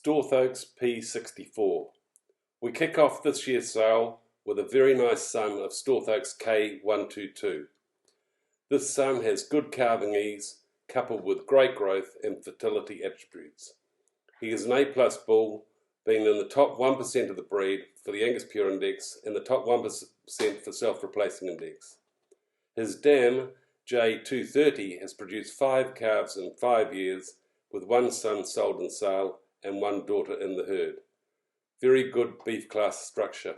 Storth Oaks P64. We kick off this year's sale with a very nice son of Storth Oaks K122. This son has good calving ease coupled with great growth and fertility attributes. He is an A+ bull, being in the top 1% of the breed for the Angus Pure Index and the top 1% for self-replacing index. His dam, J230, has produced 5 calves in 5 years, with 1 son sold in sale and 1 daughter in the herd. Very good beef class structure.